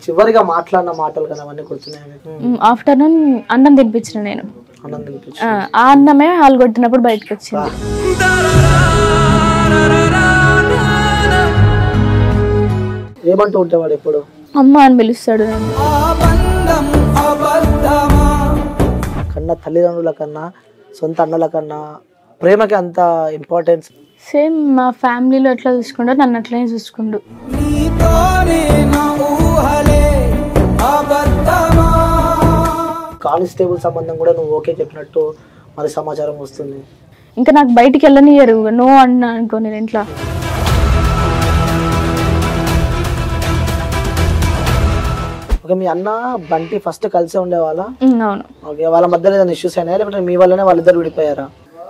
చివరిగా మాట్లాడిన మాటలు కానీ అవన్నీ గుర్తున్నాయి? ఆఫ్టర్నూన్ అన్నం తినిపించిన నేను. అన్నం తినిపించి ఆ అన్నమే హాలు కొట్టినప్పుడు బయటకు వచ్చింది. ఏమంటూ ఉంటావాడు ఎప్పుడు? అమ్మ అని పిలుస్తాడు. కన్నా తల్లిదండ్రుల కన్నా సొంత అన్నల కన్నా ప్రేమకి అంత ఇంపార్టెన్స్. సేమ్ మా ఫ్యామిలీలో ఎట్లా చూసుకుంటా నన్ను అట్లనే చూసుకుండు. కానిస్టేబుల్ సంబంధం కూడా నువ్వు ఓకే చెప్పినట్టు మరి సమాచారం వస్తుంది. ఇంకా నాకు బయటికి వెళ్ళనియరు, నో అన్నా అనుకో నేను ఇంట్లో. ఓకే, మీ అన్న బంటి ఫస్ట్ కలిసే ఉండేవాళ్ళ? అవును. ఓకే, వాళ్ళ మధ్యలో ఏదైనా ఇష్యూస్ అయినా లేకపోతే మీ వల్లనే వాళ్ళిద్దరు విడిపోయారా?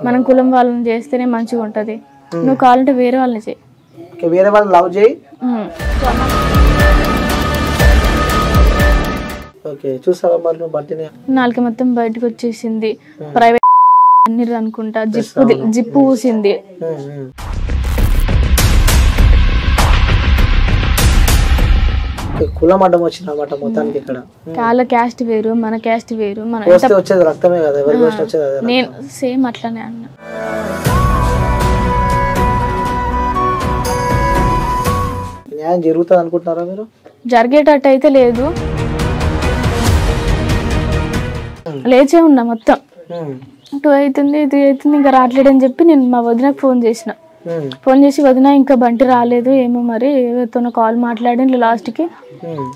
మనం కులం వాళ్ళని చేస్తేనే మంచిగా ఉంటది. నువ్వు కావాలంటే వేరే వాళ్ళని చేయి. ఓకే, వేరే వాళ్ళని లవ్ చేయి. ఓకే, చూసావా మరి నువ్వు బంటిని? నాలుగు మొత్తం బయటకు వచ్చేసింది. ప్రైవేట్ అనుకుంటా, జిప్పు ఊసింది. కులం అడ్డం వచ్చింది అన్నమాట మొత్తానికి. ఇక్కడ వాళ్ళ క్యాస్ట్ వేరు, మన క్యాస్ట్ వేరు. వచ్చేది రక్తమే కదా, ఎవరికి వచ్చేది. నేను సేమ్ అట్లానే అన్నా. న్యాయం జరుగుతుంది అనుకుంటున్నారా మీరు? జరిగేటట్టు అయితే లేదు, లేచే ఉన్నా మొత్తం. 2 అవుతుంది, 3 అవుతుంది, ఇంకా రావట్లేడని చెప్పి నేను మా వదినకు ఫోన్ చేసిన. ఫోన్ చేసి వదిన ఇంకా బంటి రాలేదు ఏమో మరి ఎవరితోనో కాల్ మాట్లాడి లాస్ట్కి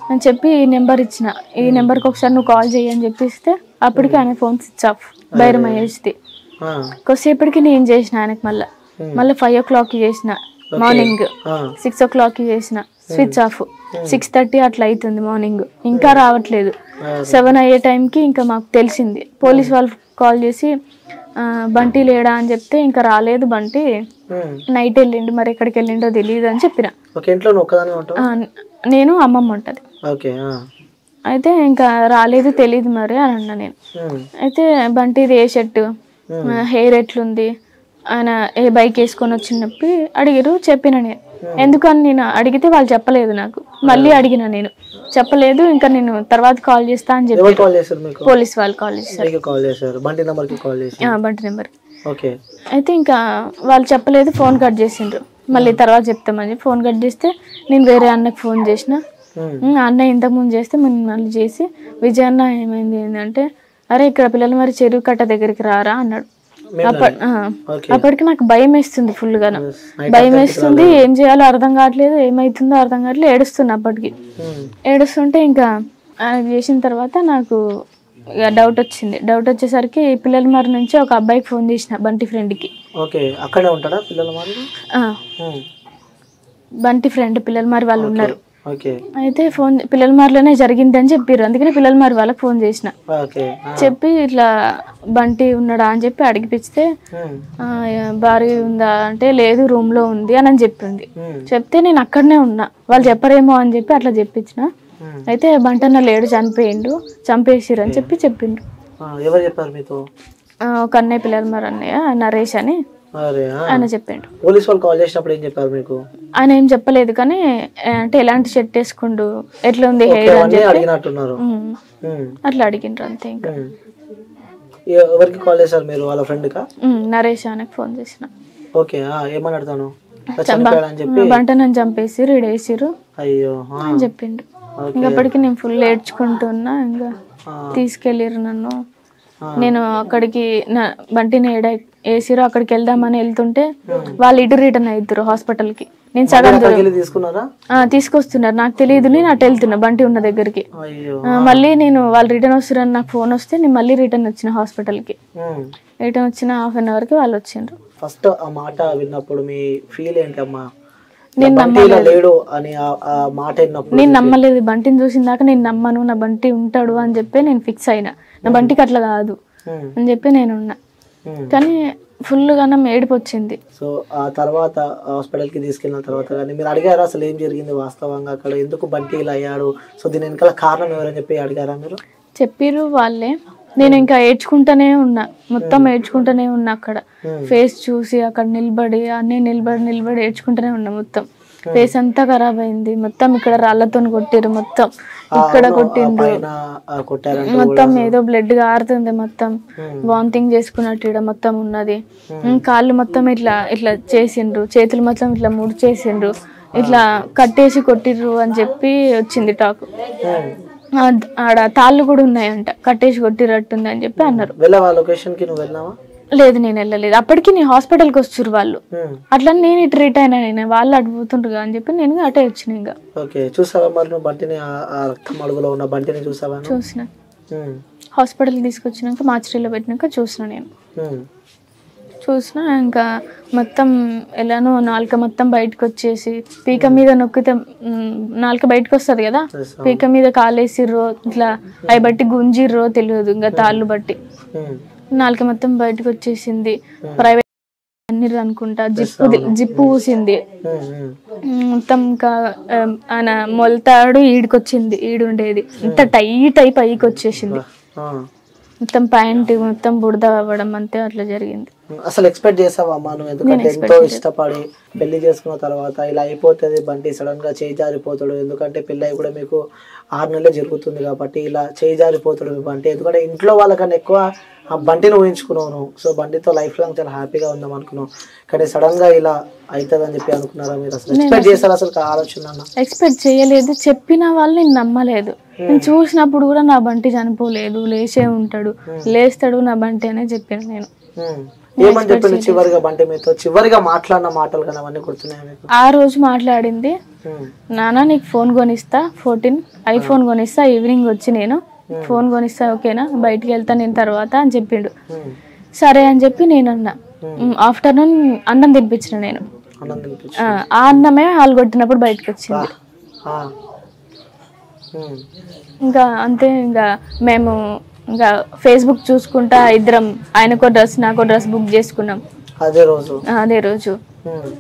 అని చెప్పి ఈ నెంబర్ ఇచ్చిన. ఈ నెంబర్కి ఒకసారి నువ్వు కాల్ చెయ్యి అని చెప్పిస్తే అప్పటికి ఆయన ఫోన్ స్విచ్ ఆఫ్, బైరం అయ్యేది. కొద్దిసేపటికి నేను చేసిన ఆయనకి మళ్ళీ 5 o'clockకి చేసిన, మార్నింగ్ 6 o'clockకి చేసిన, స్విచ్ ఆఫ్. 6:30 అట్లా అవుతుంది మార్నింగ్, ఇంకా రావట్లేదు. 7 అయ్యే టైంకి ఇంకా మాకు తెలిసింది. పోలీస్ వాళ్ళు కాల్ చేసి బంటి లేడా అని చెప్తే ఇంకా రాలేదు బంటి, నైట్ వెళ్ళిండు, మరి ఎక్కడికి వెళ్ళిండో తెలియదు అని చెప్పిన. నేను అమ్మమ్మ ఉంటది. అయితే ఇంకా రాలేదు తెలియదు మరి అని అన్నా నేను. అయితే బంటిది ఏ షర్టు, హెయిర్ ఎట్లుంది, ఆయన ఏ బైక్ వేసుకొని వచ్చినప్పి అడిగారు. చెప్పిన నేను. ఎందుకని నేను అడిగితే వాళ్ళు చెప్పలేదు నాకు. మళ్ళీ అడిగిన నేను, చెప్పలేదు. ఇంకా నేను తర్వాత కాల్ చేస్తా అని చెప్పి పోలీస్ వాళ్ళు కాల్ చేశారు, బంటి నెంబర్. అయితే ఇంకా వాళ్ళు చెప్పలేదు, ఫోన్ కట్ చేసిండ్రు. మళ్ళీ తర్వాత చెప్తామని ఫోన్ కట్ చేస్తే నేను వేరే అన్నకు ఫోన్ చేసిన. అన్న ఇంతకుముందు చేస్తే మళ్ళీ చేసి విజయన్న ఏమైంది ఏంటంటే, అరే ఇక్కడ పిల్లలు మరి చెరువు కట్ట దగ్గరికి రారా అన్నాడు. అప్పటికి నాకు భయం వేస్తుంది, ఫుల్ గా భయం వేస్తుంది. ఏం చేయాలో అర్థం కావట్లేదు, ఏమైతుందో అర్థం కావట్లేదు. ఏడుస్తున్నా అప్పటికి. ఏడుస్తుంటే ఇంకా చేసిన తర్వాత నాకు డౌట్ వచ్చింది. డౌట్ వచ్చేసరికి పిల్లల మరి నుంచి ఒక అబ్బాయికి ఫోన్ చేసిన, బంటి ఫ్రెండ్ కి. బంటి ఫ్రెండ్ పిల్లల మరి వాళ్ళు ఉన్నారు. అయితే ఫోన్ పిల్లల మారిలోనే జరిగిందని చెప్పారు. అందుకని పిల్లల మారి వాళ్ళకి ఫోన్ చేసిన. చెప్పి ఇట్లా బంటి ఉన్నాడా అని చెప్పి అడిగిపిస్తే భార్య ఉందా అంటే లేదు రూమ్ లో ఉంది అని చెప్పింది. చెప్తే నేను అక్కడనే ఉన్నా, వాళ్ళు చెప్పరేమో అని చెప్పి అట్లా చెప్పించిన. అయితే బంటన్న లేడు, చనిపోయిండు, చంపేసిరు అని చెప్పిండు. ఒక అన్నయ్య పిల్లల మరి అన్నయ్య నరేష్ అని ఆయన చెప్పిండు. పోలీస్ వాళ్ళు కాల్ చేసినప్పుడు ఏం చెప్పారు మీకు? ఆయన ఏం చెప్పలేదు, కానీ అంటే ఎలాంటి షర్ట్ వేసుకుండు, ఎట్లా ఉంది హెయిర్ అని చెప్పి అట్లా అడిగిండ్రు అంతే. ఇంకా ఎవరికి కాల్ చేశారు మీరు? వాళ్ళ ఫ్రెండ్ కా? నరేష్ ఆయనకు ఫోన్ చేసిన. ఓకే, ఏమని అడతాను? బంట నన్ను చంపేసిరు, ఇడేసిరు అని చెప్పిండు. ఇంకప్పటికి నేను ఫుల్ ఏడ్చుకుంటున్నా. ఇంకా తీసుకెళ్ళిరు నన్ను. నేను అక్కడికి బంటిని వేసిరు, అక్కడికి వెళ్దామని వెళ్తుంటే వాళ్ళు ఇటు రిటర్న్ అవుతారు హాస్పిటల్ కి. నేను సగం తీసుకొస్తున్నారు, నాకు తెలియదు. నేను అటు వెళ్తున్నా బంటి ఉన్న దగ్గరికి. మళ్ళీ నేను వాళ్ళు రిటర్న్ వస్తారని నాకు ఫోన్ వస్తే నేను మళ్ళీ రిటర్న్ వచ్చిన హాస్పిటల్ కి. రిటర్న్ వచ్చిన 1/2 hour కి వాళ్ళు వచ్చిండ్రు. ఫస్ట్ ఆ మాట విన్నప్పుడు మీ ఫీల్ ఏంటమ్మా? నేను నమ్మలేదు, నేను నమ్మలేదు. బంటిని చూసిన దాకా నేను నమ్మను, నా బంటి ఉంటాడు అని చెప్పి నేను ఫిక్స్ అయినా. నా బంటికి అట్లా కాదు అని చెప్పి నేను ఉన్నా. కానీ ఫుల్ గా ఏడుపు వచ్చింది. సో ఆ తర్వాత హాస్పిటల్ కి తీసుకెళ్ళిన తర్వాత కానీ మీరు అడిగారా అసలు ఏం జరిగింది వాస్తవంగా అక్కడ, ఎందుకు బంటి ఇలా అయ్యాడు, సో దీని వెనకాల కారణం ఎవరని చెప్పి అడిగారా మీరు? చెప్పిర్రు వాళ్ళే. నేను ఇంకా ఏడ్చుకుంటానే ఉన్నా, మొత్తం ఏడ్చుకుంటానే ఉన్నా అక్కడ. ఫేస్ చూసి అక్కడ నిలబడి అన్నీ నిలబడి ఏడ్చుకుంటూనే ఉన్నా. మొత్తం ఫేస్ అంతా ఖరాబ్ అయింది. మొత్తం ఇక్కడ రాళ్లతో కొట్టిరు, మొత్తం ఇక్కడ కొట్టిండ్రు, మొత్తం ఏదో బ్లడ్ గారుతుంది, మొత్తం వామిటింగ్ చేసుకున్నట్టు ఇక్కడ మొత్తం ఉన్నది. కాళ్ళు మొత్తం ఇట్లా ఇట్లా చేసిండ్రు, చేతులు మొత్తం ఇట్లా ముడిచేసిండ్రు, ఇట్లా కట్టేసి కొట్టిర్రు అని చెప్పి వచ్చింది టాక్. ఆడ తాళ్ళు కూడా ఉన్నాయంట, కట్టేసి కొట్టిరట్టుంది అని చెప్పి అన్నారు. లేదు, నేను వెళ్ళలేదు. అప్పటికి నేను హాస్పిటల్కి వచ్చారు వాళ్ళు. అట్లా నేను ఇటు రిటైర్ అయినా, నేను వాళ్ళు అడుగుతుండ్రు అని చెప్పి నేను అటే వచ్చిన. ఇంకా చూసిన హాస్పిటల్కి తీసుకొచ్చినాక మార్చిలో పెట్టినాక చూసిన. నేను చూసిన ఇంకా మొత్తం ఎలానో నాలుక మొత్తం బయటకు వచ్చేసి పీక మీద నొక్కితే నాలుక బయటకు వస్తుంది కదా, పీక మీద కాలేసిర్రో ఇట్లా అవి బట్టి గుంజిర్రో తెలియదు, ఇంకా తాళ్ళు బట్టి నాలుక మొత్తం బయటకు వచ్చేసింది. ప్రైవేట్ అన్ని అనుకుంటా, జిప్పు ఊసింది మొత్తం. ఇంకా ఆయన మొలతాడు ఈడుకొచ్చింది, ఈడుండేది ఇంత టైట్ అయి పైకి వచ్చేసింది మొత్తం. ప్యాంట్ మొత్తం బుడద అవ్వడం అంతే, అట్లా జరిగింది. అసలు ఎక్స్పెక్ట్ చేసావా అమ్మా నువ్వు? ఎందుకంటే ఎంతో ఇష్టపడి పెళ్లి చేసుకున్న తర్వాత ఇలా అయిపోతుంది, బంటి సడన్ గా చేయి జారిపోతాడు. ఎందుకంటే పెళ్ళి కూడా మీకు 6 నెలలే జరుగుతుంది కాబట్టి ఇలా చేయి జారిపోతాడు మీ బంటి. ఎందుకంటే ఇంట్లో వాళ్ళకన్నా ఎక్కువ ఆ బంటిని ఊహించుకున్నావు నువ్వు. సో బంటితో లైఫ్ లాంగ్ చాలా హ్యాపీగా ఉందాం అనుకున్నావు, కానీ సడన్ గా ఇలా అవుతుంది అని చెప్పి అనుకున్నారా మీరు? అసలు ఎక్స్పెక్ట్ చేశారు అసలు ఆలోచన? ఎక్స్పెక్ట్ చేయలేదు. చెప్పిన వాళ్ళు నేను నమ్మలేదు. నేను చూసినప్పుడు కూడా నా బంటి చనిపోలేదు, లేచే ఉంటాడు, లేస్తాడు నా బంటి అనే చెప్పాను నేను. ఏమని చెప్పింది చివరిగా బంటి మీతో? చివరిగా మాట్లాడిన మాటలు కానీ అవన్నీ గుర్తున్నాయి? ఆ రోజు మాట్లాడింది, నాన్న నీకు ఫోన్ కొనిస్తా, 14 ఐఫోన్ కొనిస్తా, ఈవినింగ్ వచ్చి నేను ఫోన్ కొనిస్తా, ఓకేనా, బయటికి వెళ్తా నేను తర్వాత అని చెప్పిండు. సరే అని చెప్పి నేను అన్నా. ఆఫ్టర్నూన్ అన్నం తినిపించిన నేను. ఆ అన్నమే వాళ్ళు కొట్టినప్పుడు బయటకు వచ్చింది. ఇంకా అంతే. ఇంకా మేము ఇంకా ఫేస్బుక్ చూసుకుంటా ఇద్దరం, ఆయనకో డ్రెస్ నాకో డ్రెస్ బుక్ చేసుకున్నాం అదే రోజు.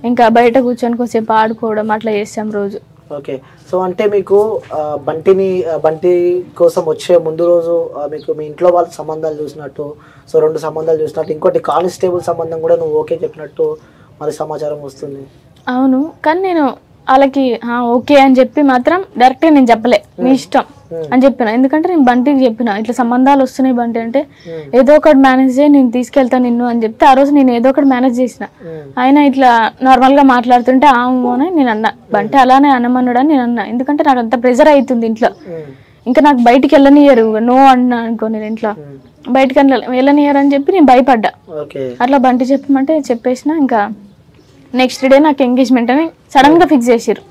ఇంకా బయట కూర్చొని కొంచెంసేపు ఆడుకోవడం అట్లా చేసాం రోజు. ఓకే. సో అంటే మీకు బంటి కోసం వచ్చే ముందు రోజు మీకు మీ ఇంట్లో వాళ్ళ సంబంధాలు చూసినట్టు, సో 2 సంబంధాలు చూసినట్టు, ఇంకోటి కానిస్టేబుల్ సంబంధం కూడా నువ్వు ఓకే చెప్పినట్టు మరి సమాచారం వస్తుంది. అవును, కానీ నేను వాళ్ళకి ఓకే అని చెప్పి మాత్రం డైరెక్ట్గా నేను చెప్పలే, మీ ఇష్టం అని చెప్పిన. ఎందుకంటే నేను బంటికి చెప్పిన ఇట్లా సంబంధాలు వస్తున్నాయి బంటి అంటే ఏదో ఒకటి మేనేజ్ చేయి, నేను తీసుకెళ్తాను నిన్ను అని చెప్తే ఆ రోజు నేను ఏదో ఒకటి మేనేజ్ చేసిన. ఆయన ఇట్లా నార్మల్ గా మాట్లాడుతుంటే అని నేను అన్నా, బంటి అలానే అనమన్నాడు అని నేను అన్నా. ఎందుకంటే నాకు అంత ప్రెజర్ అవుతుంది ఇంట్లో, ఇంకా నాకు బయటికి వెళ్ళనియరు, నో అన్నా అనుకో నేను ఇంట్లో బయటకి వెళ్ళనియరు అని చెప్పి నేను భయపడ్డా. అట్లా బంటి చెప్పమంటే చెప్పేసిన. ఇంకా నెక్స్ట్ డే నాకు ఎంగేజ్మెంట్ అని సడన్ గా ఫిక్స్ చేసిర్రు.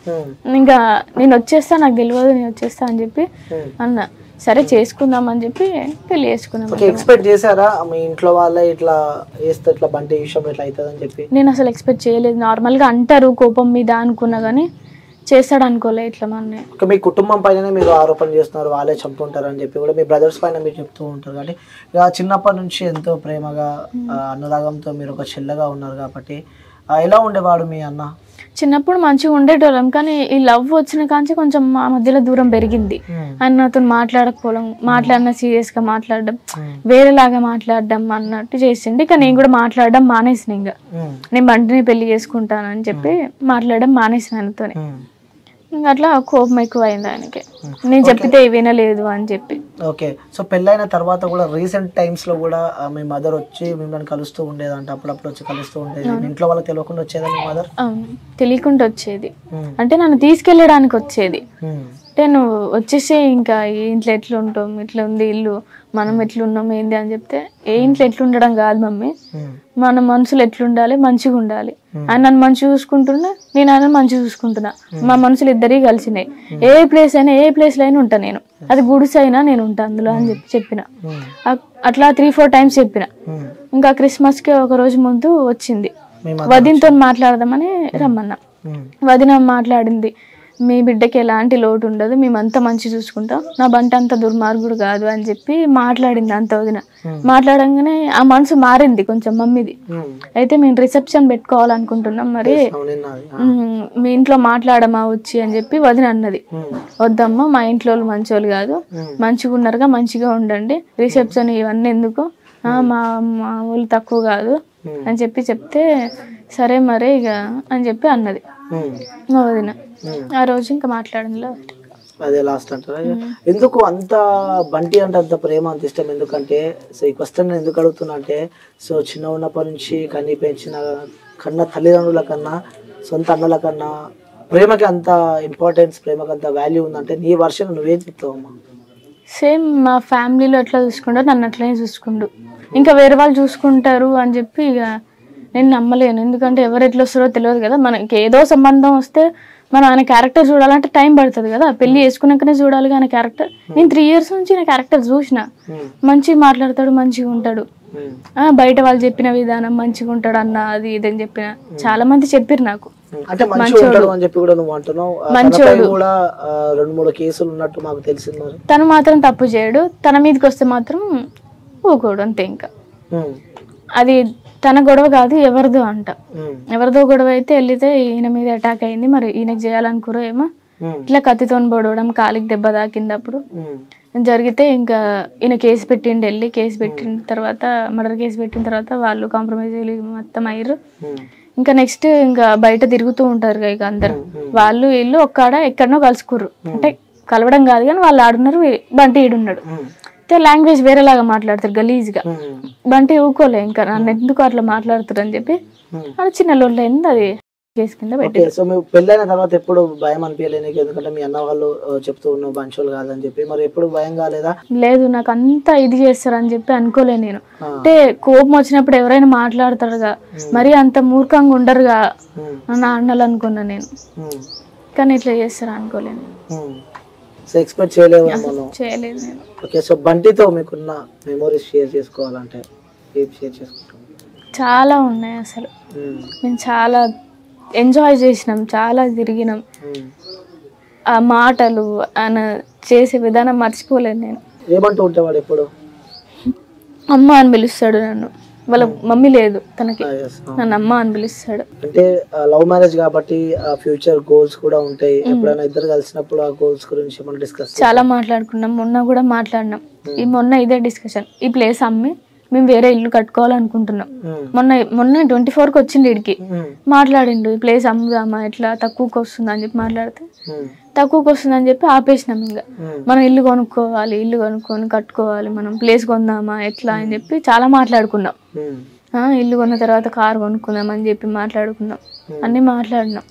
ఇంకా నేను వచ్చేస్తా, నాకు తెలియదు నేను వచ్చేస్తా అని చెప్పి అన్నా. సరే చేసుకుందాం అని చెప్పి పెళ్లి చేసుకున్నాం. ఎక్స్పెక్ట్ చేశారా మీ ఇంట్లో వాళ్ళే ఇట్లా చేస్తే ఇట్లా బంటి విషయం ఇట్లా అవుతుంది అని చెప్పి? నేను అసలు ఎక్స్పెక్ట్ చేయలేదు. నార్మల్ గా అంటారు కోపం మీద అనుకున్నా కానీ చేస్తాడు అనుకోలే ఇట్లా. మన మీ కుటుంబం పైన మీరు ఆరోపణ చేస్తున్నారు, వాళ్ళే చంపుతుంటారు అని చెప్పి కూడా మీ బ్రదర్స్ పైన మీరు చెప్తూ ఉంటారు. కాబట్టి ఇక చిన్నప్పటి నుంచి ఎంతో ప్రేమగా అనురాగంతో మీరు ఒక చెల్లెగా ఉన్నారు కాబట్టి ఎలా ఉండేవాడు మీ అన్న? చిన్నప్పుడు మంచిగా ఉండేటోళ్ళం, కానీ ఈ లవ్ వచ్చిన కాంచి కొంచెం మా మధ్యలో దూరం పెరిగింది. ఆయన నాతో మాట్లాడకపోవడం, మాట్లాడినా సీరియస్ గా మాట్లాడడం, వేరేలాగా మాట్లాడడం అన్నట్టు చేసింది. కానీ నేను కూడా మాట్లాడడం మానేసిన. ఇంకా నేను బంటిని పెళ్లి చేసుకుంటానని చెప్పి మాట్లాడడం మానేసిన ఆయనతోనే. ఇంకా అట్లా కోపం ఎక్కువ అయింది ఆయనకి, నేను చెప్పితే వినలేదు అని చెప్పి. ఓకే. సో పెళ్ళైన తర్వాత కూడా రీసెంట్ టైమ్స్ లో కూడా మీ మదర్ వచ్చి మిమ్మల్ని కలుస్తూ ఉండేదంట, అప్పుడప్పుడు వచ్చి కలుస్తూ ఉండేది. ఇంట్లో వాళ్ళకి తెలియకుండా వచ్చేదా మీ మదర్? తెలియకుండా వచ్చేది, అంటే నన్ను తీసుకెళ్ళడానికి వచ్చేది. అంటే నువ్వు వచ్చేసే, ఇంకా ఏ ఇంట్లో ఎట్లా ఉంటాం, ఇట్లా ఉంది ఇల్లు, మనం ఎట్లున్నాం ఏంది అని చెప్తే, ఏ ఇంట్లో ఎట్లుండడం కాదు మమ్మీ, మన మనుషులు ఎట్లుండాలి, మంచిగా ఉండాలి. ఆయన నన్ను మంచిగా చూసుకుంటున్నా, నేను ఆయన మంచిగా చూసుకుంటున్నా, మా మనుషులు ఇద్దరికి కలిసినాయి. ఏ ప్లేస్ అయినా ఏ ప్లేస్ లో అయినా ఉంటా నేను, అది గుడిసె అయినా నేను ఉంటా అందులో అని చెప్పిన. అట్లా 3-4 టైమ్స్ చెప్పిన. ఇంకా క్రిస్మస్ కి ఒక రోజు ముందు వచ్చింది, వదినతో మాట్లాడదామని రమ్మన్నా. వదిన మాట్లాడింది, మీ బిడ్డకి ఎలాంటి లోటు ఉండదు, మేమంతా మంచి చూసుకుంటాం, నా బంటి అంత దుర్మార్గుడు కాదు అని చెప్పి మాట్లాడింది అంత వదిన. మాట్లాడంగానే ఆ మనసు మారింది కొంచెం మమ్మీది. అయితే మేము రిసెప్షన్ పెట్టుకోవాలనుకుంటున్నాం, మరి మీ ఇంట్లో మాట్లాడమా వచ్చి అని చెప్పి వదిన అన్నది. వద్దమ్మా, మా ఇంట్లో వాళ్ళు మంచోళ్ళు కాదు, మంచిగా ఉన్నారుగా, మంచిగా ఉండండి, రిసెప్షన్ ఇవన్నీ ఎందుకు, మా వాళ్ళు తక్కువ కాదు, అని చెప్తే సరే మరి ఇక అని చెప్పి అన్నది మా వదిన. ఆ రోజు ఇంకా మాట్లాడంలో అదే లాస్ట్ అంటారా? ఎందుకు అంత బంటి అంటే అంత ప్రేమ, అంత ఇష్టం ఎందుకంటే? సో ఈ క్వశ్చన్ నేను ఎందుకు అడుగుతున్నా అంటే, సో చిన్న ఉన్నప్పటి నుంచి కన్నీ పెంచిన కన్నా తల్లిదండ్రుల కన్నా సొంత అన్నల కన్నా ప్రేమకి అంత ఇంపార్టెన్స్, ప్రేమకి అంత వాల్యూ ఉందంటే నీ వర్షన్ నువ్వేం చెప్తావమ్మా? సేమ్ మా ఫ్యామిలీలో ఎట్లా చూసుకుంటారు నన్ను అట్లనే చూసుకుండు. ఇంకా వేరే వాళ్ళు చూసుకుంటారు అని చెప్పి ఇక నేను నమ్మలేను. ఎందుకంటే ఎవరు ఎట్లా వస్తారో తెలియదు కదా. మనకి ఏదో సంబంధం వస్తే మనం ఆయన క్యారెక్టర్ చూడాలంటే టైం పడుతుంది కదా. పెళ్లి చేసుకున్నాకనే చూడాలి ఆయన క్యారెక్టర్. నేను 3 years నుంచి నా క్యారెక్టర్ చూసిన. మంచిగా మాట్లాడతాడు, మంచిగా ఉంటాడు, బయట వాళ్ళు చెప్పిన విధానం మంచిగా ఉంటాడు అన్న అది ఇదని చెప్పిన చాలా మంది చెప్పారు నాకు. అంటే మంచోడు అని చెప్పి కూడా నువ్వు అంటున్నావు. మంచోడు కూడా 2-3 కేసులు ఉన్నట్టు మాకు తెలిసింది. మరి తను మాత్రం తప్పు చేయడు, తన మీదకి వస్తే మాత్రం ఊకోడు అంతే. ఇంకా అది తన గొడవ కాదు, ఎవరిదో అంట. ఎవరిదో గొడవ అయితే వెళ్తే ఈయన మీద అటాక్ అయింది. మరి ఈయనకి చేయాలనుకురో ఏమో ఇట్లా కత్తితో పొడవడం, కాలికి దెబ్బ తాకిందప్పుడు జరిగితే ఇంకా ఈయన కేసు పెట్టిండు. వెళ్ళి కేసు పెట్టిన తర్వాత మర్డర్ కేసు పెట్టిన తర్వాత వాళ్ళు కాంప్రమైజ్ మొత్తం అయ్యారు. ఇంకా నెక్స్ట్ ఇంకా బయట తిరుగుతూ ఉంటారు ఇక అందరు వాళ్ళు వీళ్ళు ఒక్కడ ఎక్కడనో కలుసుకుర్రు. అంటే కలవడం కాదు కానీ వాళ్ళు ఆడున్నారు, బంటి ఈడున్నాడు. లాంగ్వేజ్ వేరేలాగా మాట్లాడతారు గలీజ్గా. బంటి ఊకోలే ఇంకా నన్ను ఎందుకు అట్లా మాట్లాడుతారు అని చెప్పి అది చిన్న లోన్లు అయింది. అది కేసు కింద పెట్టారు. సో మీరు పెళ్ళైన తర్వాత ఎప్పుడు భయం అనిపించలేదు? ఎందుకంటే మీ అన్న వాళ్ళు చెప్తూ ఉన్నావు బంచోలు కాదని చెప్పి, మరి ఎప్పుడు భయం కాలేదా? లేదు, నాకు అంతా ఇది చేస్తారు అని చెప్పి అనుకోలే నేను. అంటే కోపం వచ్చినప్పుడు ఎవరైనా మాట్లాడతారుగా, మరి అంత మూర్ఖంగా ఉండరుగా నా అన్నలు అనుకున్నా నేను. కానీ ఇట్లా చేస్తారు అనుకోలేను. సో ఎక్స్పెక్ట్ చేయలేదు నేను. ఓకే, సో బంటితో మీకున్న మెమోరీస్ షేర్ చేసుకోవాలంటే ఏం షేర్ చేసుకుంటాం? చాలా ఉన్నాయి అసలు. మేము చాలా ఎంజాయ్ చేసినాం, చాలా తిరిగినాం. ఆ మాటలు ఆయన చేసే విధానం మర్చిపోలేను నేను. ఏమంటూ ఉంటావాడు ఎప్పుడు? అమ్మ అని పిలుస్తాడు నన్ను. వాళ్ళ మమ్మీ లేదు తనకి, నన్ను అమ్మ అని పిలుస్తాడు. అంటే లవ్ మ్యారేజ్ కాబట్టి ఆ ఫ్యూచర్ గోల్స్ కూడా ఉంటాయి. ఎప్పుడైనా ఇద్దరు కలిసినప్పుడు ఆ గోల్స్ గురించి మనం డిస్కస్ చాలా మాట్లాడుకున్నాం. మొన్న కూడా మాట్లాడినాం. మొన్న ఇదే డిస్కషన్. ఈ ప్లేస్ అమ్మి మేము వేరే ఇల్లు కట్టుకోవాలనుకుంటున్నాం. మొన్న 24కి వచ్చిండు ఇడికి, మాట్లాడిండు ఈ ప్లేస్ అమ్ముదామా, ఎట్లా తక్కువకి వస్తుంది అని చెప్పి మాట్లాడితే తక్కువకి వస్తుంది అని చెప్పి ఆపేసినాం. ఇంకా మనం ఇల్లు కొనుక్కోవాలి, ఇల్లు కొనుక్కొని కట్టుకోవాలి, మనం ప్లేస్ కొందామా ఎట్లా అని చెప్పి చాలా మాట్లాడుకున్నాం. ఇల్లు కొన్న తర్వాత కారు కొనుక్కుందాం అని చెప్పి మాట్లాడుకున్నాం. అన్ని మాట్లాడినాం.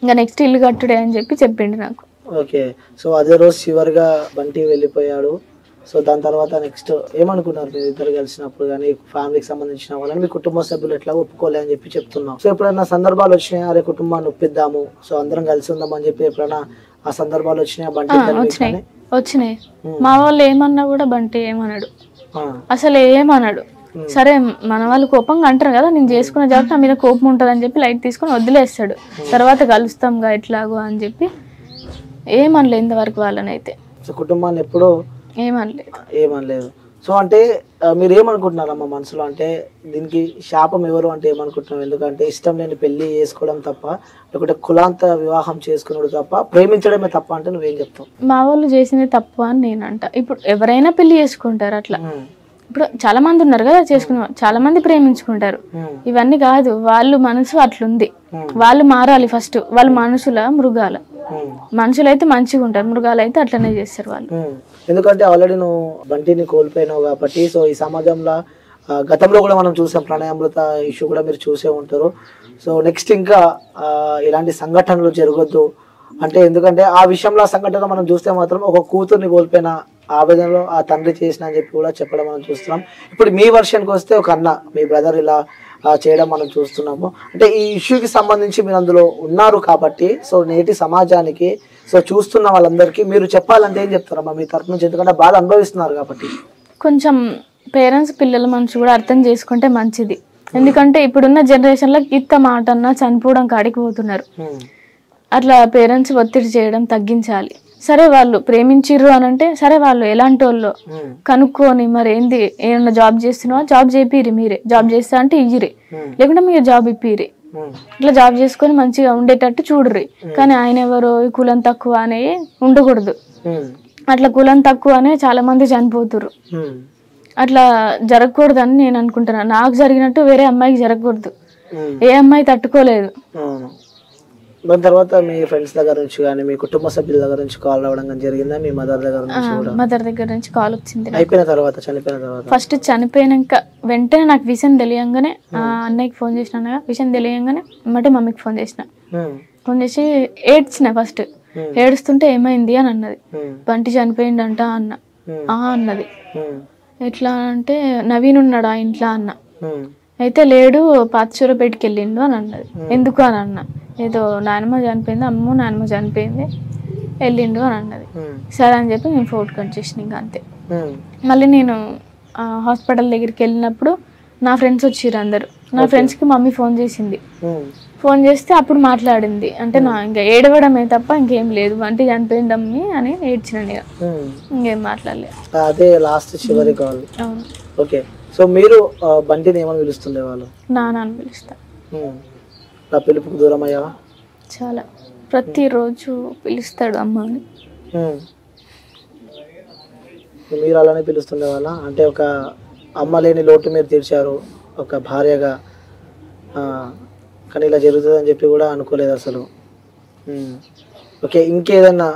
ఇంకా నెక్స్ట్ ఇల్లు కట్టుడే అని చెప్పి చెప్పిండు నాకు. ఓకే, సో అదే రోజు చివరిగా బంటి వెళ్ళిపోయాడు. సో దాని తర్వాత నెక్స్ట్ ఏమనుకున్నారు మీరు ఇద్దరు కలిసినప్పుడు? కానీ ఫ్యామిలీకి సంబంధించిన వాళ్ళని మీ కుటుంబ సభ్యులు ఎట్లా ఒప్పుకోలే అని చెప్పి చెప్తున్నాం. సో ఎప్పుడైనా సందర్భాలు వచ్చినాయి, అరే కుటుంబాన్ని ఒప్పిద్దాము, సో అందరం కలిసి ఉందాం అని చెప్పి ఎప్పుడైనా ఆ సందర్భాలు వచ్చినాయి? వచ్చినాయి. మా వాళ్ళు ఏమన్నా కూడా బంటి ఏమన్నాడు, అసలు ఏమన్నాడు. సరే మన వాళ్ళు కోపంగా అంటారు కదా, నేను చేసుకున్న జాబ్ నా మీద కోపం ఉంటుంది అని చెప్పి లైట్ తీసుకొని వదిలేస్తాడు. తర్వాత కలుస్తాంగా ఎట్లాగో అని చెప్పి ఏమనలే ఇంతవరకు వాళ్ళనైతే. సో కుటుంబాన్ని ఎప్పుడూ ఏమనలేదు. సో అంటే మీరు ఏమనుకుంటున్నారమ్మా మనసులో? అంటే దీనికి శాపం ఎవరు అంటే ఏమనుకుంటున్నాం? ఎందుకంటే ఇష్టం లేని పెళ్లి చేసుకోవడం తప్ప, లేకుంటే కులాంత వివాహం చేసుకున్నాడు తప్ప, ప్రేమించడమే తప్ప అంటే నువ్వేం చెప్తావు? మా వాళ్ళు చేసింది తప్పు అని నేను అంట. ఇప్పుడు ఎవరైనా పెళ్లి చేసుకుంటారు అట్లా. ఇప్పుడు చాలా మంది ఉన్నారు కదా చేసుకున్న, చాలా మంది ప్రేమించుకుంటారు. ఇవన్నీ కాదు, వాళ్ళు మనసు అట్లుంది. వాళ్ళు మారాలి ఫస్ట్. వాళ్ళు మనుషుల మృగాల? మనుషులైతే మంచిగా ఉంటారు, మృగాలు అయితే అట్లనే చేస్తారు వాళ్ళు. ఎందుకంటే ఆల్రెడీ నువ్వు బంటిని కోల్పోయినావు కాబట్టి. సో ఈ సమాజంలో గతంలో కూడా మనం చూసాం, ప్రణయామృత ఇష్యూ కూడా మీరు చూసే ఉంటారు. సో నెక్స్ట్ ఇంకా ఇలాంటి సంఘటనలు జరగద్దు అంటే, ఎందుకంటే ఆ విషయంలో సంఘటన మనం చూస్తే మాత్రం ఒక కూతుర్ని కోల్పోయిన ఆవేదనలో ఆ తండ్రి చేసిన అని చెప్పి కూడా చెప్పడం మనం చూస్తున్నాం. ఇప్పుడు మీ వర్షన్కి వస్తే ఒక అన్న, మీ బ్రదర్ ఇలా చేయడం మనం చూస్తున్నాము. అంటే ఈ ఇష్యూకి సంబంధించి మీరు అందులో ఉన్నారు కాబట్టి, సో నేటి సమాజానికి, సో చూస్తున్న వాళ్ళందరికీ మీరు చెప్పాలంటే ఏం చెప్తారమ్మా మీ తరఫు నుంచి? ఎందుకంటే బాధ అనుభవిస్తున్నారు కాబట్టి. కొంచెం పేరెంట్స్ పిల్లల మనసు కూడా అర్థం చేసుకుంటే మంచిది. ఎందుకంటే ఇప్పుడున్న జనరేషన్లో ఇంత మాట అన్నా చనిపోవడం కాడికి పోతున్నారు. అట్లా పేరెంట్స్ ఒత్తిడి చేయడం తగ్గించాలి. సరే వాళ్ళు ప్రేమించిర్రు అని అంటే, సరే వాళ్ళు ఎలాంటి వాళ్ళు కనుక్కొని, మరి ఏంది ఏమన్నా జాబ్ చేస్తున్నావా, జాబ్ చేపిరి, మీరే జాబ్ చేస్తా అంటే ఇయ్యిరి, లేకుంటే మీరు జాబ్ ఇప్పిరి. ఇట్లా జాబ్ చేసుకొని మంచిగా ఉండేటట్టు చూడరు. కానీ ఆయన ఎవరో కులం తక్కువ అనే ఉండకూడదు. అట్లా కులం తక్కువ అనే చాలా మంది చనిపోతుర్రు. అట్లా జరగకూడదని నేను అనుకుంటున్నా. నాకు జరిగినట్టు వేరే అమ్మాయికి జరగకూడదు. ఏ అమ్మాయి తట్టుకోలేదు. దాని తర్వాత మీ ఫ్రెండ్స్ దగ్గర నుంచి కానీ మీ కుటుంబ సభ్యుల దగ్గర నుంచి కాల్ రావడం కానీ జరిగిందా? మీ మదర్ దగ్గర నుంచి? మదర్ దగ్గర నుంచి కాల్ వచ్చింది. అయిపోయిన తర్వాత, చనిపోయిన తర్వాత? ఫస్ట్ చనిపోయినాక వెంటనే నాకు విషయం తెలియంగానే అన్నయ్యకి ఫోన్ చేసిన. విషయం తెలియంగానే అంటే మమ్మీకి ఫోన్ చేసిన. ఫోన్ చేసి ఏడ్చిన. ఫస్ట్ ఏడుస్తుంటే ఏమైంది అని అన్నది. బంటి చనిపోయిందంట అన్న. అన్నది. ఎట్లా అంటే నవీన్ ఉన్నాడా ఇంట్లో అన్న. అయితే లేడు, పాతచూరపేటకి వెళ్ళిండు అని అన్నది. ఎందుకు అని అన్న. ఏదో నాయనమ్మ చనిపోయింది, నాయనమ్మ చనిపోయింది, వెళ్ళిండు అని అన్నది. సరే అని చెప్పి నేను ఫోన్ కట్ చేసిన. ఇంకా అంతే. మళ్ళీ నేను హాస్పిటల్ దగ్గరికి వెళ్ళినప్పుడు నా ఫ్రెండ్స్ వచ్చిర్రు అందరు. నా ఫ్రెండ్స్కి మమ్మీ ఫోన్ చేసింది. ఫోన్ చేస్తే అప్పుడు మాట్లాడింది. అంటే నా ఇంకా ఏడవడమే తప్ప ఇంకేం లేదు. బంటి చనిపోయింది అమ్మి అని ఏడ్చిన. ఇంకేం మాట్లాడలేదు. అదే లాస్ట్ చివరి కాల్. అవును. ఓకే. సో మీరు బంటిని ఏమని పిలుస్తుండే వాళ్ళు? నాన్న అని పిలుస్తా. నా పిలుపుకు దూరం అయ్యావా? చాలా. ప్రతిరోజు పిలుస్తాడు అమ్మ అని. మీరు అలానే పిలుస్తుండే వాళ్ళ? అంటే ఒక అమ్మ లేని లోటు మీరు తీర్చారు ఒక భార్యగా, కానీ ఇలా జరుగుతుంది అని చెప్పి కూడా అనుకోలేదు అసలు. ఓకే. ఇంకేదన్నా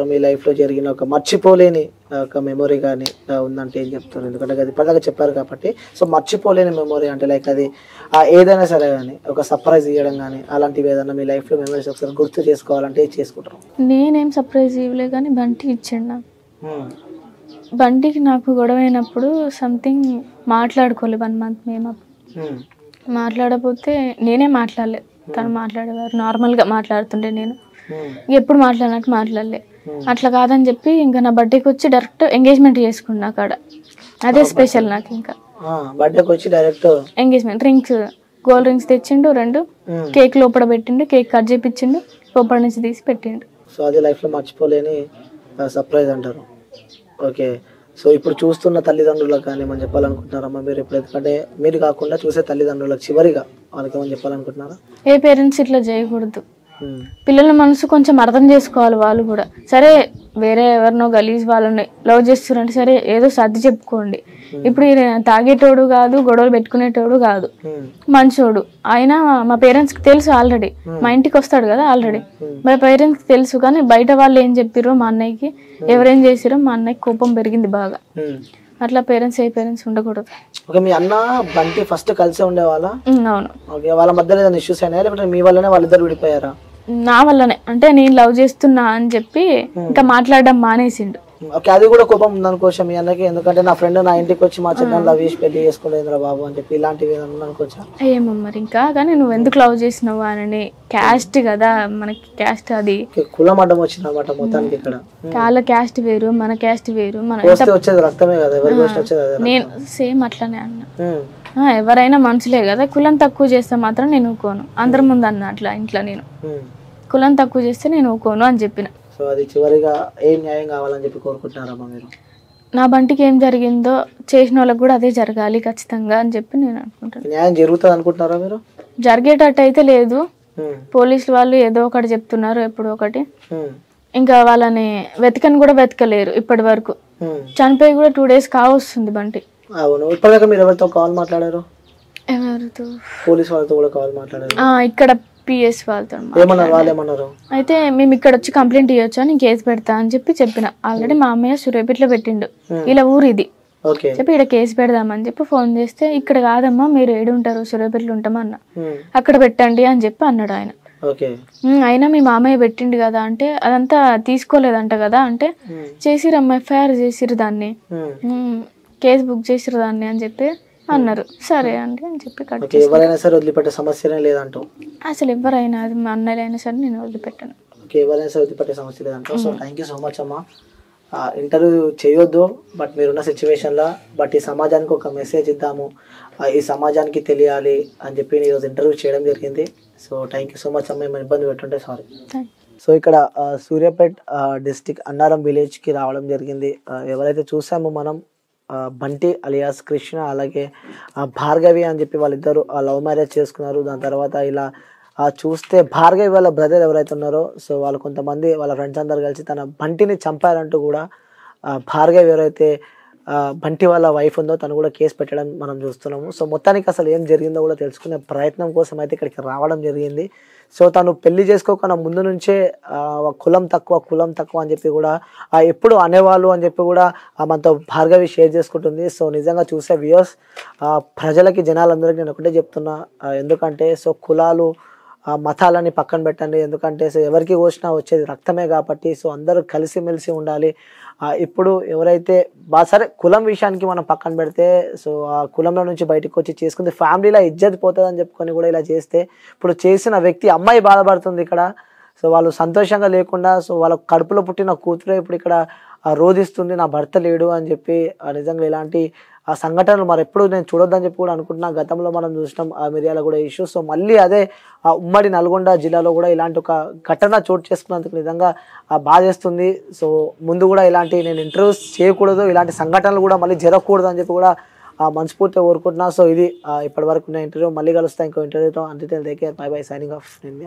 మీ లైఫ్లో జరిగిన ఒక మర్చిపోలేని ఒక మెమొరీ కానీ ఉందంటే ఏం చెప్తారు? ఎందుకంటే అది ఇప్పటిదాకా చెప్పారు కాబట్టి. సో మర్చిపోలేని మెమొరీ అంటే లైక్ అది ఏదైనా సరే కానీ ఒక సర్ప్రైజ్ ఇవ్వడం కానీ అలాంటివి ఏదైనా మీ లైఫ్లో మెమరీస్ ఒకసారి గుర్తు చేసుకోవాలంటే చేసుకుంటారు? నేనేం సర్ప్రైజ్ ఇవ్వలే కానీ బంటి ఇచ్చిండు. బంటికి నాకు గొడవ అయినప్పుడు సంథింగ్ మాట్లాడుకోలే 1 month మేము. మాట్లాడకపోతే నేనే మాట్లాడలే, తను మాట్లాడేవారు. నార్మల్గా మాట్లాడుతుండే, నేను ఎప్పుడు మాట్లాడలే. అట్లా కాదని చెప్పి ఇంకా నా బర్త్డేకి వచ్చి డైరెక్ట్ ఎంగేజ్మెంట్ చేసుకున్నా అక్కడ. అదే స్పెషల్ నాకు. ఇంకా బర్త్డేకి వచ్చి direct engagement. Rings, gold rings తెచ్చిండు 2. కేక్ లోపల పెట్టిండు. కేక్ కట్ చేయించిండు, లోపల నుంచి తీసి పెట్టిండు. సో అది లైఫ్లో మర్చిపోలేని సర్ప్రైజ్ అంటారు. ఓకే. సో ఇప్పుడు చూస్తున్న తల్లిదండ్రులకు కానీ ఏమని చెప్పాలనుకుంటున్నారమ్మా మీరు? ఇప్పుడు ఎందుకంటే మీరు కాకుండా చూసే తల్లిదండ్రులకు చివరిగా వాళ్ళకి ఏమని చెప్పాలనుకుంటున్నారా? ఏ పేరెంట్స్ ఇట్లా చేయకూడదు. పిల్లల మనసు కొంచెం అర్థం చేసుకోవాలి వాళ్ళు కూడా. సరే వేరే ఎవరినో గలీజ్ వాళ్ళని లవ్ చేస్తున్నారంటే సరే ఏదో సర్ది చెప్పుకోండి. ఇప్పుడు తాగేటోడు కాదు, గొడవలు పెట్టుకునేటోడు కాదు, మంచోడు. అయినా మా పేరెంట్స్కి తెలుసు ఆల్రెడీ. మా ఇంటికి వస్తాడు కదా ఆల్రెడీ. మా పేరెంట్స్కి తెలుసు. కానీ బయట వాళ్ళు ఏం చెప్పారో మా అన్నయ్యకి, ఎవరేం చేసిరో మా అన్నయ్యకి కోపం పెరిగింది బాగా. అట్లా ఏ పేరెంట్స్ ఉండకూడదు. మీ అన్న బంటి ఫస్ట్ కలిసే ఉండేవాళ్ళ? అవును. వాళ్ళ మధ్యలో ఏదైనా ఇష్యూస్ అయినా లేకపోతే మీ వల్లనే వాళ్ళిద్దరు విడిపోయారా? నా వల్లనే. అంటే నేను లవ్ చేస్తున్నా అని చెప్పి ఇంకా మాట్లాడడం మానేసిండు. ఓకే. అది కూడా కోపం ఉందనుకోవచ్చా మీ అన్నకి? ఎందుకంటే నా ఫ్రెండ్ నా ఇంటికి వచ్చి మా చిన్న లవ్ చేసి పెళ్లి చేసుకోలేదురా బాబు అని చెప్పి ఇలాంటివి అనుకోవచ్చా? ఏమో మరి. ఇంకా కానీ నువ్వు ఎందుకు లవ్ చేసినావు అని. క్యాస్ట్ కదా మనకి, క్యాస్ట్ అది కులం అడ్డం వచ్చింది అనమాట మొత్తానికి. ఇక్కడ వాళ్ళ క్యాస్ట్ వేరు, మన క్యాస్ట్ వేరు. మన వచ్చేది రక్తమే కదా, ఎవరికి వచ్చేది. నేను సేమ్ అట్లానే అన్నా. ఎవరైనా మనుషులే కదా, కులం తక్కువ చేస్తే మాత్రం నేను ఊకోను. అందరి ముందు అన్న అట్లా ఇంట్లో. నేను కులం తక్కువ చేస్తే నేను ఊకోను అని చెప్పిన. సో అది చివరిగా ఏం న్యాయం కావాలని చెప్పి కోరుకుంటున్నారమ్మా మీరు? నా బంటికి ఏం జరిగిందో చేసిన వాళ్ళకి కూడా అదే జరగాలి ఖచ్చితంగా అని చెప్పి నేను అనుకుంటాను. న్యాయం జరుగుతుంది అనుకుంటున్నారా మీరు? జరిగేటట్టు అయితే లేదు. పోలీసులు వాళ్ళు ఏదో ఒకటి చెప్తున్నారు, ఎప్పుడో ఒకటి. ఇంకా వాళ్ళని వెతకని కూడా వెతకలేరు ఇప్పటి వరకు. చనిపోయి కూడా 2 days కావస్తుంది బంటి. అవును. ఇప్పటిదాకా మీరు ఎవరితో కాల్ మాట్లాడారు? ఎవరితో? పోలీస్ వాళ్ళతో కూడా కాల్ మాట్లాడారు. ఇక్కడ PS వాళ్ళతో. వాళ్ళు ఏమన్నారు? అయితే మేము ఇక్కడ వచ్చి కంప్లైంట్ ఇవ్వచ్చు అని కేసు పెడతా అని చెప్పిన. ఆల్రెడీ మా అమ్మయ్య సూర్యాపేటలో పెట్టిండు. ఇలా ఊరు ఇది చెప్పి ఇక్కడ కేసు పెడదామని చెప్పి ఫోన్ చేస్తే, ఇక్కడ కాదమ్మా మీరు ఏడు ఉంటారు, సూర్యాపేటలో ఉంటామన్నా, అక్కడ పెట్టండి అని చెప్పి అన్నాడు ఆయన. అయినా మీ మామయ్య పెట్టిండు కదా అంటే అదంతా తీసుకోలేదంట కదా అంటే, చేసిరమ్మా FIR చేసిరు దాన్ని, కేసు బుక్ చేసిరు దాన్ని అని చెప్పి అన్నారు. సరే అండి అని చెప్పి ఎవరైనా సరే వదిలిపెట్టే సమస్యనే లేదంటూ. అసలు ఎవరైనా, అది మా అన్నయ్యలైనా సరే నేను వదిలిపెట్టాను. ఎవరైనా సరే వదిలిపెట్టే సమస్య లేదంటూ. So thank you so much అమ్మా. ఇంటర్వ్యూ చేయొద్దు, బట్ మీరున్న సిచ్యువేషన్లో బట్ ఈ సమాజానికి ఒక మెసేజ్ ఇద్దాము, ఈ సమాజానికి తెలియాలి అని చెప్పి ఈరోజు ఇంటర్వ్యూ చేయడం జరిగింది. So thank you so much అమ్మ. ఏమైనా ఇబ్బంది పెట్టుంటే సారీ. సో ఇక్కడ సూర్యాపేట్ డిస్టిక్ అన్నారం విలేజ్కి రావడం జరిగింది. ఎవరైతే చూసామో మనం బంటి అలియాస్ కృష్ణ, అలాగే భార్గవి అని చెప్పి వాళ్ళిద్దరు లవ్ మ్యారేజ్ చేసుకున్నారు. దాని తర్వాత ఇలా చూస్తే భార్గవి వాళ్ళ బ్రదర్ ఎవరైతే ఉన్నారో, సో వాళ్ళు కొంతమంది వాళ్ళ ఫ్రెండ్స్ అందరు కలిసి తన బంటిని చంపారంటూ కూడా భార్గవి ఎవరైతే బంటి వాళ్ళ వైఫ్ ఉందో తను కూడా కేసు పెట్టడం మనం చూస్తున్నాము. సో మొత్తానికి అసలు ఏం జరిగిందో కూడా తెలుసుకునే ప్రయత్నం కోసం అయితే ఇక్కడికి రావడం జరిగింది. సో తను పెళ్లి చేసుకోకుండా ముందు నుంచే కులం తక్కువ అని చెప్పి కూడా ఎప్పుడు అనేవాళ్ళు అని చెప్పి కూడా మనతో భార్గవి షేర్ చేసుకుంటుంది. సో నిజంగా చూసే వ్యూయర్స్, ప్రజలకి జనాలందరికీ నేను ఒకటే చెప్తున్నా, ఎందుకంటే సో కులాలు మతాలని పక్కన పెట్టండి. ఎందుకంటే సో ఎవరికి కోసినా వచ్చేది రక్తమే కాబట్టి సో అందరూ కలిసిమెలిసి ఉండాలి. ఇప్పుడు ఎవరైతే సరే కులం విషయానికి మనం పక్కన పెడితే సో ఆ కులంలో నుంచి బయటకు వచ్చి చేసుకుంది ఫ్యామిలీలో ఇజ్జత్ పోతుంది అని చెప్పుకొని కూడా ఇలా చేస్తే ఇప్పుడు చేసిన వ్యక్తి అమ్మాయి బాధపడుతుంది ఇక్కడ. సో వాళ్ళు సంతోషంగా లేకుండా సో వాళ్ళ కడుపులో పుట్టిన కూతురే ఇప్పుడు ఇక్కడ రోధిస్తుంది, నా భర్త లేడు అని చెప్పి. నిజంగా ఇలాంటి సంఘటనలు మరి ఎప్పుడు నేను చూడొద్దని చెప్పి కూడా అనుకుంటున్నా. గతంలో మనం చూసినాం మిర్యాలగూడ ఇష్యూ. సో మళ్ళీ అదే ఉమ్మడి నల్గొండ జిల్లాలో కూడా ఇలాంటి ఒక ఘటన చోటు చేసుకున్నందుకు నిజంగా బాధేస్తుంది. సో ముందు కూడా ఇలాంటి నేను ఇంటర్వ్యూస్ చేయకూడదు, ఇలాంటి సంఘటనలు కూడా మళ్ళీ జరగకూడదు అని చెప్పి కూడా మనస్ఫూర్తిగా కోరుకుంటున్నా. సో ఇది ఇప్పటి వరకు ఉన్న ఇంటర్వ్యూ. మళ్ళీ కలుస్తా ఇంకో ఇంటర్వ్యూతో. అంతే, take care, by by, signing off. నేను